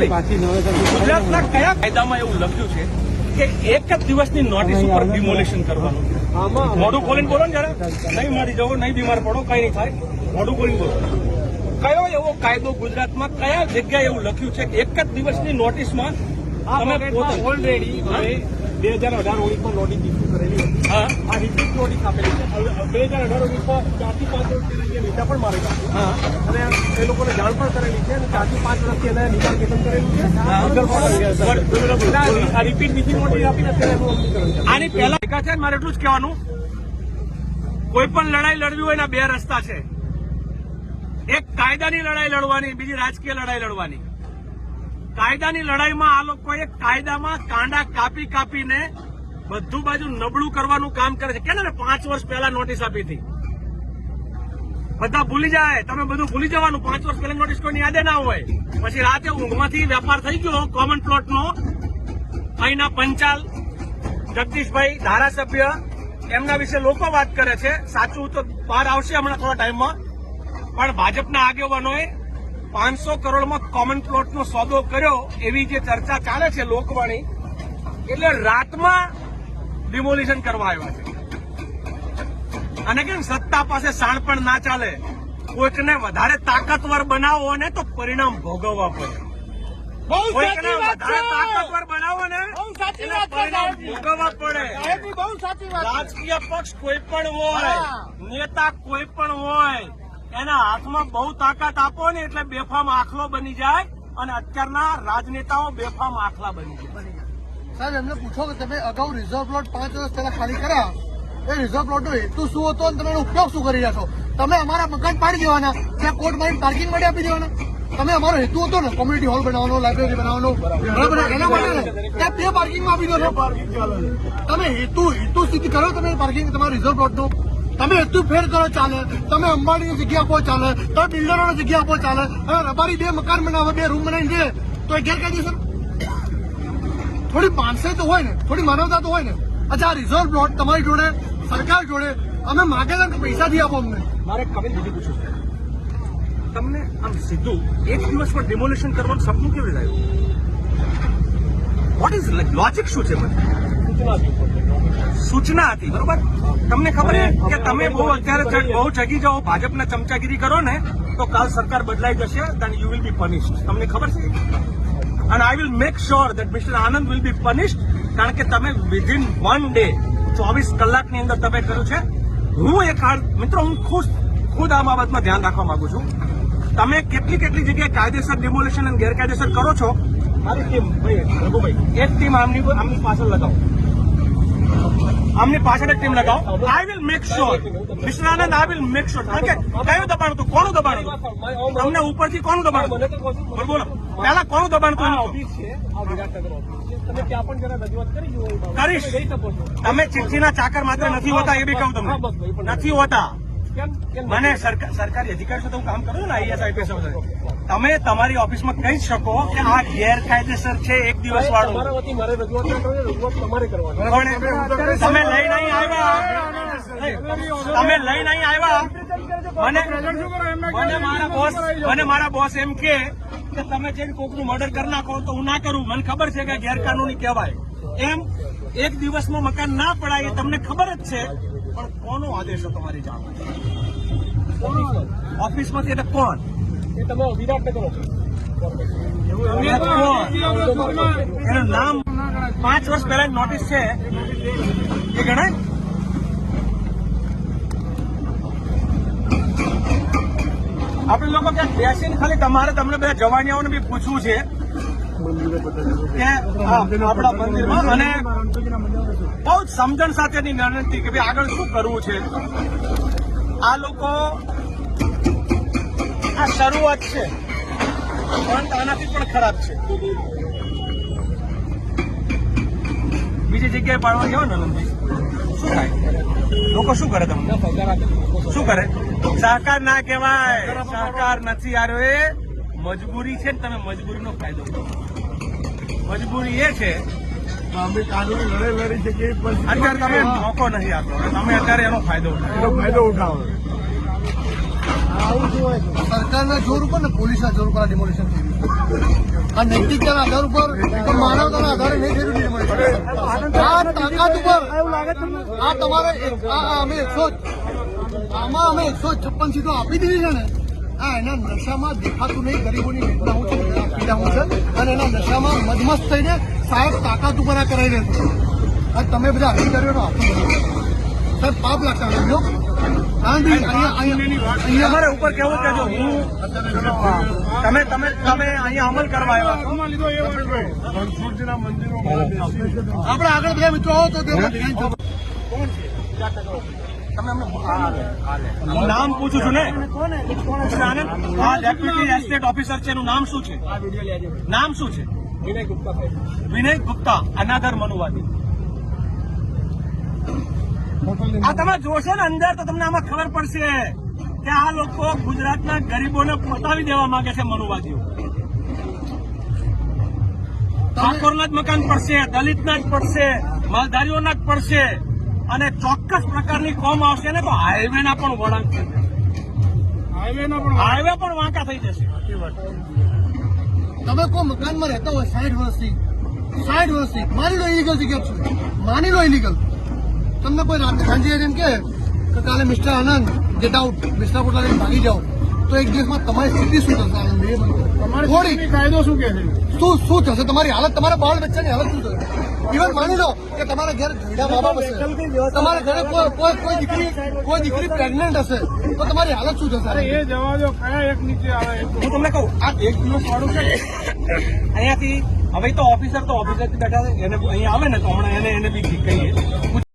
ગુજરાતના કયા કાયદામાં એવું લખ્યું છે કે એક જ દિવસની નોટિસ ઉપર ડિમોલિશન કરવાનું? મોઢું ખોલીને બોલો ને જરા. નહીં મરી જવો, નહીં બીમાર પડો, કઈ નહીં થાય. મોઢું ખોલીને બોલો. કયો એવો કાયદો ગુજરાતમાં કયા જગ્યાએ એવું લખ્યું છે કે એક જ દિવસની નોટિસમાં તમે ઓલરેડી 2018-19 નોટિસ ઇસ્યુ કરેલી હતી. હા, આ રિપીટ નોટિસ આપેલી છે. 2018-19 4 થી 5 વર્ષથી નીચા પણ મારેલા. હા, અને એ લોકોને જાણ પણ કરેલી છે અને 4 થી 5 વર્ષથી એને નિમાર્કેશન કરેલું છે. આ રિપીટ બીજી નોટિસ આપીને અત્યારે એનું અમલીકરણ છે. આની પહેલા છે મારે એટલું જ કહેવાનું, કોઈ પણ લડાઈ લડવી હોય એના બે રસ્તા છે. એક કાયદાની લડાઈ લડવાની, બીજી રાજકીય લડાઈ લડવાની. કાયદાની લડાઈમાં આ લોકોએ કાયદામાં કાંડા કાપી કાપીને બધું બાજુ નબળું કરવાનું કામ કરે છે. કેને 5 વર્ષ પહેલા નોટિસ આપી હતી. બધા ભૂલી જાય, તમે બધું ભૂલી જવાનું. 5 વર્ષ પહેલા નોટિસ કોઈની યાદે ના હોય. પછી રાતે ઊંઘમાંથી વેપાર થઈ ગયો કોમન પ્લોટનો. અહીંના પંચાલ જગદીશભાઈ ધારાસભ્ય, એમના વિશે લોકો વાત કરે છે. સાચું તો બહાર આવશે હમણાં થોડા ટાઈમમાં. પણ ભાજપના આગેવાનોએ 500 કરોડમાં કોમન પ્લોટનો સોદો કર્યો એવી જે ચર્ચા ચાલે છે લોકવાણી, એટલે રાતમાં ડિમોલિશન કરવા આવ્યા છે. અને કેમ સત્તા પાસે શાણપણ ના ચાલે. કોઈકને વધારે તાકાતવર બનાવો ને તો પરિણામ ભોગવવા પડે. કોઈકને વધારે તાકાતવર બનાવો ને પરિણામ ભોગવવા પડે. રાજકીય પક્ષ કોઈ પણ હોય, નેતા કોઈ પણ હોય, એના હાથમાં બહુ તાકાત આપો ને એટલે બેફામ આખલો બની જાય. અને અત્યારના રાજનેતાઓ બેફામ આખલા બની જાય. સાહેબ, એમને પૂછો કે તમે અગાઉ રિઝર્વ પ્લોટ 5 વર્ષ પહેલા ખાલી કર્યા, એ રિઝર્વ પ્લોટનો હેતુ શું હતો અને તમે એનો ઉપયોગ શું કરી રહ્યા છો? તમે અમારા મકાન પાડી દેવાના, ત્યાં કોર્ટ મારી પાર્કિંગ માટે આપી દેવાના. તમે અમારો હેતુ હતો ને કોમ્યુનિટી હોલ બનાવવાનો, લાઇબ્રેરી બનાવવાનો, બરાબર, એના માટે ને ત્યાં 2 પાર્કિંગમાં આપી દો છો. તમે હેતુ સિદ્ધ કરો. તમે પાર્કિંગ તમારા રિઝર્વ પ્લોટનું તમે હેતુ ફેર કરો ચાલે. તમે અંબાણીની જગ્યા આપો ચાલે. તમે બિલ્ડરોની જગ્યા આપો ચાલે. હવે રબારી 2 મકાન બનાવે, 2 રૂમ બનાવીને દે તો એ ગેરકાયદેસર? થોડી માનસાઈ તો હોય ને, થોડી માનવતા તો હોય ને. અચ્છા, રિઝર્વ પ્લોટ તમારી જોડે, સરકાર જોડે અમે માગે છે કે પૈસાથી આપો અમને. મારે કવિલ બીજું પૂછવું છે તમને, આમ સીધું એક દિવસમાં ડિમોલિશન કરવાનું સપનું કેવી રીતે આવ્યું? વોટ ઇઝ લોજિક શું છે? સૂચના હતી, બરોબર. તમને ખબર છે કે તમે અત્યારે બહુ જગી જાઓ, ભાજપના ચમચાગીરી કરો ને તો કાલ સરકાર બદલાઈ જશે, then you will be punished. તમને ખબર છે? and I will make sure that Mr. Anand will be punished. કારણ કે તમે within 1 day 24 કલાકની અંદર તમે કર્યું છે. હું એક મિત્રો, હું ખુદ આ બાબતમાં ધ્યાન રાખવા માંગુ છું. તમે કેટલી જગ્યાએ કાયદેસર ડિમોલિશન અને ગેરકાયદેસર કરો છો. મારી ટીમ રઘુભાઈ, એક ટીમ આમની પાછળ લગાવો, આમની પાછળ એક ટીમ લગાવો. I will make sure mister Anand, I will make sure. કારણ કે કયું દબાણ હતું, કોનું દબાણ હતું તમને ઉપરથી? કોનું દબાણ બોલો પહેલા, કોનું દબાણ હતું? કરીશ. તમે ચિઠ્ઠીના ચાકર માત્ર નથી હોતા, એ બી કહું તમને, નથી હોતા. મને સરકારી અધિકારી સાથે હું કામ કરું ને, આઈએસ આઈપીએસ, તમે તમારી ઓફિસમાં કહી શકો કે આ ગેરકાયદેસર છે એક દિવસ વાળું. તમે લઈ નહીં આવ્યા. મને મારા બોસ એમ કે તમે જઈને કોકનું મર્ડર કરી નાખો તો હું ના કરું. મને ખબર છે કે ગેરકાનૂની કહેવાય. એમ એક દિવસમાં મકાન ના પડાય એ તમને ખબર જ છે. પણ કોનો આદેશ હતો તમારી જાણ? ઓફિસમાંથી એટલે કોણ? એ તમે વિરાટનગર એનું નામ 5 વર્ષ પહેલા નોટિસ છે એ ગણાય. આપણે લોકો ક્યાંક બેસીને ખાલી તમને બધા જવાનિયાઓને બી પૂછવું છે કે આપણા મંદિરમાં, અને બહુ જ સમજણ સાથેની વિનંતી કે ભાઈ આગળ શું કરવું છે. આ લોકો, આ શરૂઆત છે પરંતુ આનાથી પણ ખરાબ છે. બીજી જગ્યાએ પાડવા જાઓ ને આનંદભાઈ, શું થાય? લોકો શું કરે? તમને શું કરે? સહકાર ના કહેવાય, સહકાર નથી આવ્યો. એ મજબૂરી છે ને, તમે મજબૂરીનો ફાયદો કરો. મજબૂરી એ છે અમે કાનૂની લડાઈ લડી શકીએ, અત્યારે તમે મોકો નથી આપતો, તમે અત્યારે એનો ફાયદો ઉઠાવો. સરકારના જોર ઉપર ને પોલીસના જોર ઉપર આ ડિમોલિશન થઈ રહ્યું. આ નૈતિકતાના આધાર ઉપર કે માનવતાના આધારે નહીં થઈ રહ્યું ડિમોલિશન. આ તાકાત ઉપર આ તમારે અમે 156 સીટો આપી દીધી છે ને, આ એના નશામાં દેખાતું નહીં ગરીબોની વેદનાઓ છે, પીડાઓ છે, અને એના નશામાં મદમસ્ત થઈને સાહેબ તાકાત ઉપર આ કરાવી રહ્યા છે. અને તમે બધા અધિકારીઓનો હાથ સાહેબ પાપ લાગતા નથી. તમારે ઉપર કેવું કેજો તમે તમે તમે અહીંયા અમલ કરવા આવ્યા આપણે આગળ બધા મિત્રો આવો તો તેમાં નામ પૂછું છું ને આનંદ, આ ડેપ્યુટી એસ્ટેટ ઓફિસર છે, એનું નામ શું છે? નામ શું છે? વિનય ગુપ્તા, અનાદર મનુવાદી. આ તમે જોશો ને અંદર તો તમને આમાં ખબર પડશે કે આ લોકો ગુજરાતના ગરીબોને પતાવી દેવા માંગે છે. મનુવાદીઓ ઠાકોરના જ મકાન પડશે, દલિતના જ પડશે, માલધારીઓના જ પડશે, અને ચોક્કસ પ્રકારની કોમ આવશે ને તો હાઈવેના પણ વળાંક થશે, હાઈવે પણ વાંકા થઈ જશે. તમે કોઈ મકાનમાં રહેતા હોય 60 વર્ષથી માની લો ઇલીગલ જગ્યા છે, માની લો ઇલીગલ, તમને કોઈ રાતે સાંજે એમ કે કાલે મિસ્ટર આનંદ ગેટ આઉટ, મિસ્ટર કોટલા લઈને ભાગી જાઓ, તો એક દિવસમાં તમારી સ્થિતિ શું થશે? આનંદ એ થોડી કાયદો શું કે છે, શું થશે તમારી હાલત, તમારા બાળ બચ્ચાની હાલત શું થશે? ઇવન માની લો કે તમારા ઘરે ઘરડા મા બાપ હશે, તમારા ઘરે કોઈ દીકરી પ્રેગ્નન્ટ હશે, તો તમારી હાલત શું થશે? એ જવા દો, કયા એક નીચે આવે? હું તમને કહું, આ 1 દિવસ વાળું છે ને, અહીંયાથી હવે તો ઓફિસર થી બેઠા છે, એને અહીંયા આવે ને તો હમણાં એને બી કહીએ.